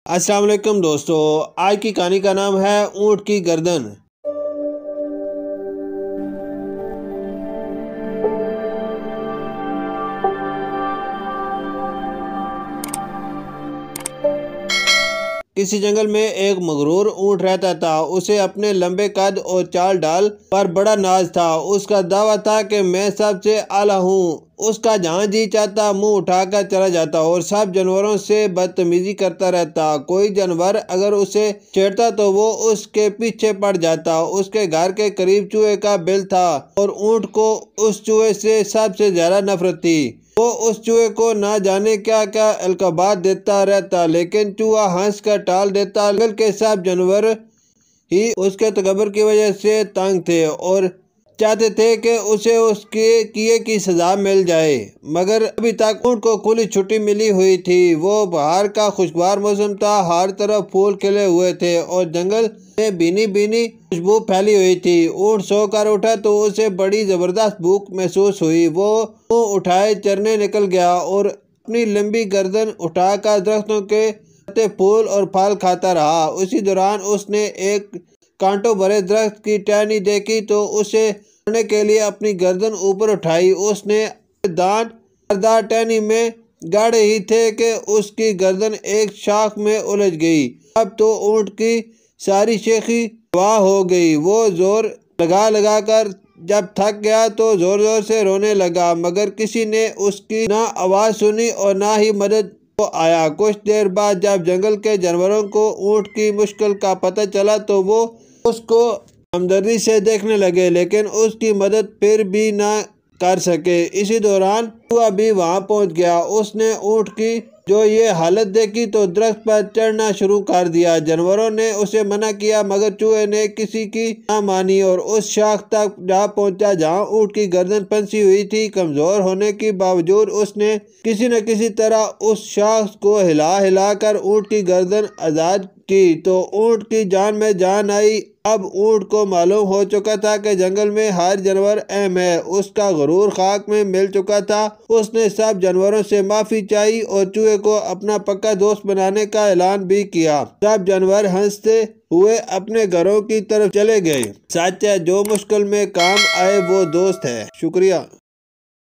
السلام علیکم دوستو، آج کی کہانی کا نام ہے اونٹ کی گردن۔ کسی جنگل میں ایک مغرور اونٹ رہتا تھا۔ اسے اپنے لمبے قد اور چال ڈال پر بڑا ناز تھا۔ اس کا دعویٰ تھا کہ میں سب سے اعلیٰ ہوں۔ اس کا جہاں جی چاہتا منہ اٹھا کر چلا جاتا اور سب جانوروں سے بدتمیزی کرتا رہتا۔ کوئی جانور اگر اسے چھیڑتا تو وہ اس کے پیچھے پڑ جاتا۔ اس کے گھر کے قریب چوہے کا بل تھا اور اونٹ کو اس چوہے سے سب سے زیادہ نفرت تھی۔ وہ اس چوہے کو نہ جانے کیا کیا القابات دیتا رہتا، لیکن چوہا ہنس کر ٹال دیتا۔ جنگل کے سب جانور ہی اس کے تکبر کی وجہ سے تنگ تھے اور چاہتے تھے کہ اسے اس کے کیے کی سزا مل جائے، مگر ابھی تک اونٹ کو کھلی چھٹی ملی ہوئی تھی۔ وہ بہار کا خوشگوار موسم تھا، ہر طرف پھول کھلے ہوئے تھے اور جنگل میں بھینی بھینی خوشبو پھیلی ہوئی تھی۔ اونٹ سو کر اٹھا تو اسے بڑی زبردست بھوک محسوس ہوئی۔ وہ منہ اٹھائے چرنے نکل گیا اور اپنی لمبی گردن اٹھا کر درختوں کے پتے، پھول اور پھل کھاتا رہا۔ اسی دوران اس نے ایک کانٹوں بھرے درخت کی ٹہنی دیکھی تو اسے چڑھنے کے لیے اپنی گردن اوپر اٹھائی۔ اس نے اپنے دانت داردار ٹہنی میں گاڑے ہی تھے کہ اس کی گردن ایک شاخ میں الجھ گئی۔ اب تو اونٹ کی ساری شیخی روا ہو گئی۔ وہ زور لگا کر جب تھک گیا تو زور زور سے رونے لگا، مگر کسی نے اس کی نہ آواز سنی اور نہ ہی مدد کو آیا۔ کچھ دیر بعد جب جنگل کے جانوروں کو اونٹ کی مشکل کا پتہ چلا تو وہ اس کو ہمدردی سے دیکھنے لگے، لیکن اس کی مدد پھر بھی نہ کر سکے۔ اسی دوران چوہا بھی وہاں پہنچ گیا۔ اس نے اونٹ کی جو یہ حالت دیکھی تو درخت پر چڑھنا شروع کر دیا۔ جانوروں نے اسے منع کیا، مگر چوہے نے کسی کی نہ مانی اور اس شاخ تک جا پہنچا جہاں اونٹ کی گردن پھنسی ہوئی تھی۔ کمزور ہونے کے باوجود اس نے کسی نہ کسی طرح اس شاخ کو ہلا کر اونٹ کی گردن آزاد کی تو اونٹ کی جان میں جان آئی۔ اب اونٹ کو معلوم ہو چکا تھا کہ جنگل میں ہر جانور اہم ہے۔ اس کا غرور خاک میں مل چکا تھا۔ اس نے سب جانوروں سے معافی چاہی اور چوہے کو اپنا پکا دوست بنانے کا اعلان بھی کیا۔ سب جانور ہنستے ہوئے اپنے گھروں کی طرف چلے گئے۔ سچ ہے، جو مشکل میں کام آئے وہ دوست ہے۔ شکریہ۔